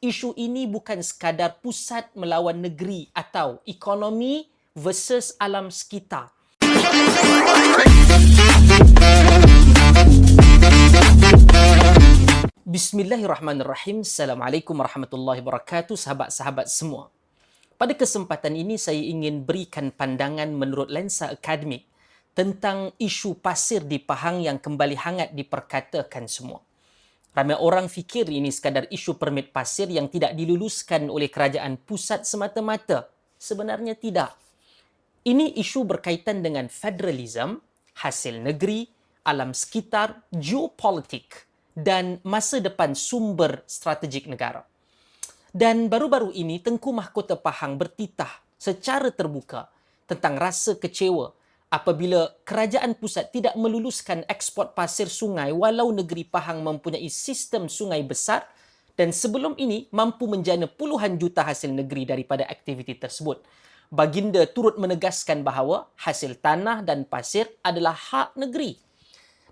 isu ini bukan sekadar pusat melawan negeri atau ekonomi versus alam sekitar. Bismillahirrahmanirrahim. Assalamualaikum warahmatullahi wabarakatuh, sahabat-sahabat semua. Pada kesempatan ini saya ingin berikan pandangan menurut lensa akademik tentang isu pasir di Pahang yang kembali hangat diperkatakan semua. Ramai orang fikir ini sekadar isu permit pasir yang tidak diluluskan oleh kerajaan pusat semata-mata. Sebenarnya tidak. Ini isu berkaitan dengan federalism, hasil negeri, alam sekitar, geopolitik dan masa depan sumber strategik negara. Dan baru-baru ini Tengku Mahkota Pahang bertitah secara terbuka tentang rasa kecewa apabila kerajaan pusat tidak meluluskan ekspor pasir sungai walau negeri Pahang mempunyai sistem sungai besar dan sebelum ini mampu menjana puluhan juta hasil negeri daripada aktiviti tersebut. Baginda turut menegaskan bahawa hasil tanah dan pasir adalah hak negeri.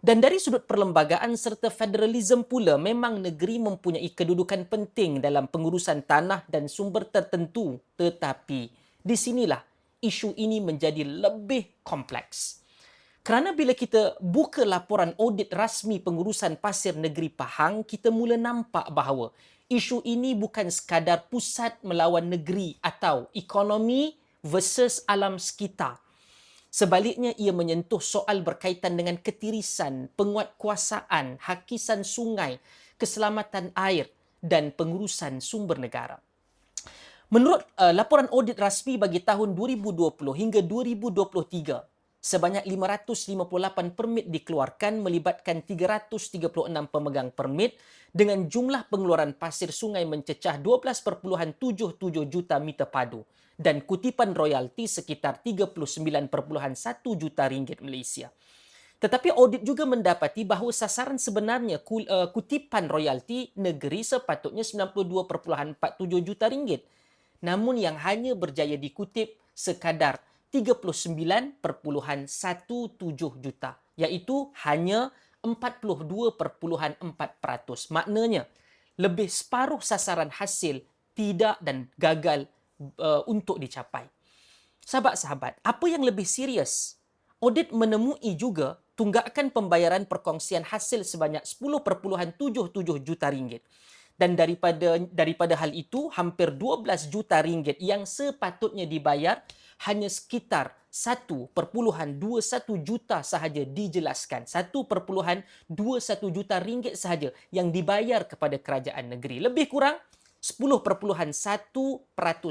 Dan dari sudut perlembagaan serta federalism pula, memang negeri mempunyai kedudukan penting dalam pengurusan tanah dan sumber tertentu. Tetapi di sinilah isu ini menjadi lebih kompleks. Kerana bila kita buka laporan audit rasmi pengurusan pasir negeri Pahang, kita mula nampak bahawa isu ini bukan sekadar pusat melawan negeri atau ekonomi versus alam sekitar. Sebaliknya, ia menyentuh soal berkaitan dengan ketirisan, penguatkuasaan, hakisan sungai, keselamatan air dan pengurusan sumber negara. Menurut laporan audit rasmi bagi tahun 2020 hingga 2023, sebanyak 558 permit dikeluarkan melibatkan 336 pemegang permit dengan jumlah pengeluaran pasir sungai mencecah 12.77 juta meter padu dan kutipan royalti sekitar 39.1 juta ringgit Malaysia. Tetapi audit juga mendapati bahawa sasaran sebenarnya kutipan royalti negeri sepatutnya 92.47 juta ringgit. Namun yang hanya berjaya dikutip sekadar 39.17 juta, iaitu hanya 42.4%. Maknanya, lebih separuh sasaran hasil tidak dan gagal untuk dicapai. Sahabat-sahabat, apa yang lebih serius? Audit menemui juga tunggakan pembayaran perkongsian hasil sebanyak 10.77 juta ringgit. Dan daripada hal itu, hampir 12 juta ringgit yang sepatutnya dibayar hanya sekitar 1.21 juta sahaja dijelaskan. 1.21 juta ringgit sahaja yang dibayar kepada kerajaan negeri. Lebih kurang 10.1%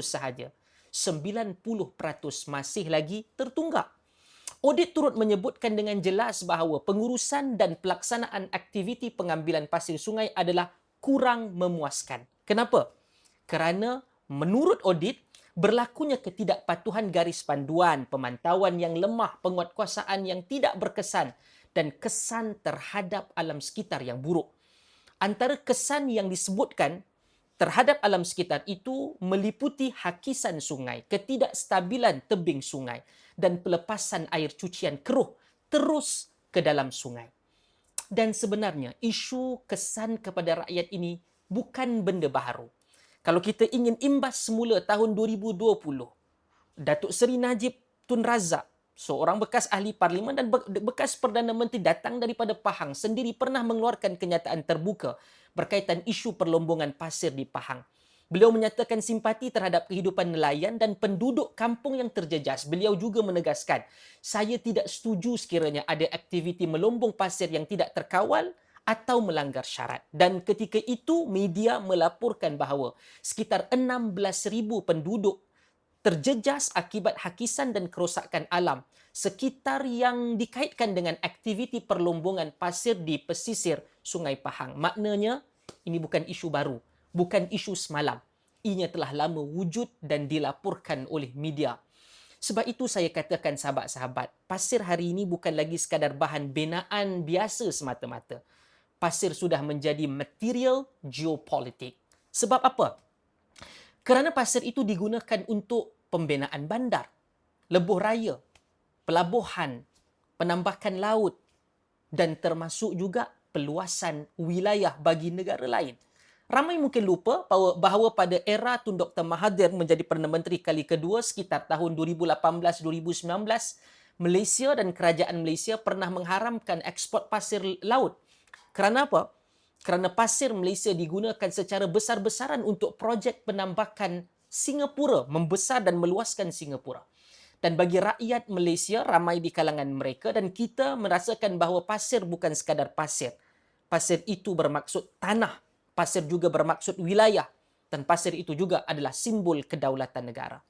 sahaja. 90% masih lagi tertunggak. Audit turut menyebutkan dengan jelas bahawa pengurusan dan pelaksanaan aktiviti pengambilan pasir sungai adalah kurang memuaskan. Kenapa? Kerana menurut audit, berlakunya ketidakpatuhan garis panduan, pemantauan yang lemah, penguatkuasaan yang tidak berkesan dan kesan terhadap alam sekitar yang buruk. Antara kesan yang disebutkan terhadap alam sekitar itu meliputi hakisan sungai, ketidakstabilan tebing sungai dan pelepasan air cucian keruh terus ke dalam sungai. Dan sebenarnya isu kesan kepada rakyat ini bukan benda baharu. Kalau kita ingin imbas semula tahun 2020, Datuk Seri Najib Tun Razak, seorang bekas ahli parlimen dan bekas Perdana Menteri datang daripada Pahang, sendiri pernah mengeluarkan kenyataan terbuka berkaitan isu perlombongan pasir di Pahang. Beliau menyatakan simpati terhadap kehidupan nelayan dan penduduk kampung yang terjejas. Beliau juga menegaskan, saya tidak setuju sekiranya ada aktiviti melombong pasir yang tidak terkawal atau melanggar syarat. Dan ketika itu, media melaporkan bahawa sekitar 16,000 penduduk terjejas akibat hakisan dan kerosakan alam sekitar yang dikaitkan dengan aktiviti perlombongan pasir di pesisir Sungai Pahang. Maknanya, ini bukan isu baru. Bukan isu semalam. Ianya telah lama wujud dan dilaporkan oleh media. Sebab itu saya katakan sahabat-sahabat, pasir hari ini bukan lagi sekadar bahan binaan biasa semata-mata. Pasir sudah menjadi material geopolitik. Sebab apa? Kerana pasir itu digunakan untuk pembinaan bandar, lebuh raya, pelabuhan, penambakan laut dan termasuk juga peluasan wilayah bagi negara lain. Ramai mungkin lupa bahawa pada era Tun Dr. Mahathir menjadi Perdana Menteri kali kedua sekitar tahun 2018-2019, Malaysia dan kerajaan Malaysia pernah mengharamkan ekspor pasir laut. Kerana apa? Kerana pasir Malaysia digunakan secara besar-besaran untuk projek penambakan Singapura, membesar dan meluaskan Singapura. Dan bagi rakyat Malaysia, ramai di kalangan mereka dan kita merasakan bahawa pasir bukan sekadar pasir. Pasir itu bermaksud tanah. Pasir juga bermaksud wilayah. Dan pasir itu juga adalah simbol kedaulatan negara.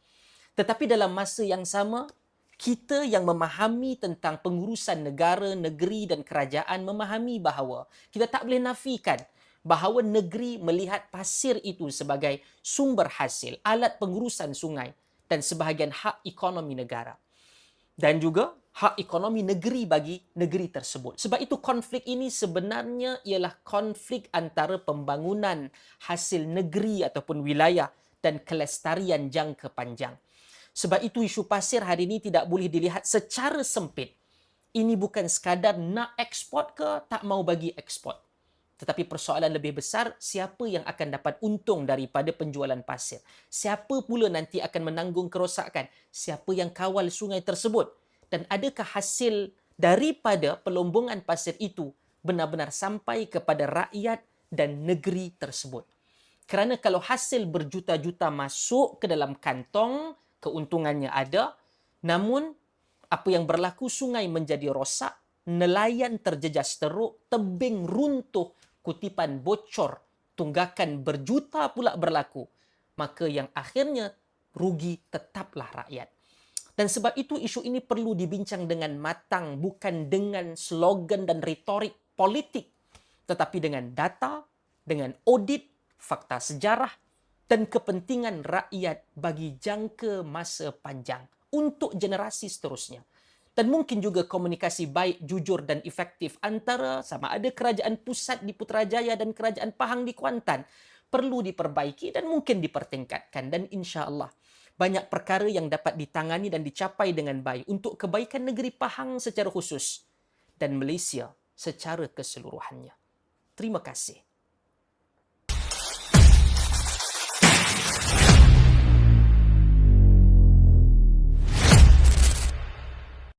Tetapi dalam masa yang sama, kita yang memahami tentang pengurusan negara, negeri dan kerajaan memahami bahawa kita tak boleh nafikan bahawa negeri melihat pasir itu sebagai sumber hasil, alat pengurusan sungai dan sebahagian hak ekonomi negara. Dan juga hak ekonomi negeri bagi negeri tersebut. Sebab itu konflik ini sebenarnya ialah konflik antara pembangunan hasil negeri ataupun wilayah dan kelestarian jangka panjang. Sebab itu isu pasir hari ini tidak boleh dilihat secara sempit. Ini bukan sekadar nak ekspor ke tak mau bagi ekspor. Tetapi persoalan lebih besar, siapa yang akan dapat untung daripada penjualan pasir? Siapa pula nanti akan menanggung kerosakan? Siapa yang kawal sungai tersebut? Dan adakah hasil daripada pelombongan pasir itu benar-benar sampai kepada rakyat dan negeri tersebut? Kerana kalau hasil berjuta-juta masuk ke dalam kantong, keuntungannya ada, namun apa yang berlaku, sungai menjadi rosak, nelayan terjejas teruk, tebing runtuh, kutipan bocor, tunggakan berjuta pula berlaku, maka yang akhirnya rugi tetaplah rakyat. Dan sebab itu isu ini perlu dibincang dengan matang, bukan dengan slogan dan retorik politik, tetapi dengan data, dengan audit, fakta sejarah, dan kepentingan rakyat bagi jangka masa panjang untuk generasi seterusnya. Dan mungkin juga komunikasi baik, jujur dan efektif antara sama ada kerajaan pusat di Putrajaya dan kerajaan Pahang di Kuantan perlu diperbaiki dan mungkin dipertingkatkan. Dan insya-Allah banyak perkara yang dapat ditangani dan dicapai dengan baik untuk kebaikan negeri Pahang secara khusus dan Malaysia secara keseluruhannya. Terima kasih.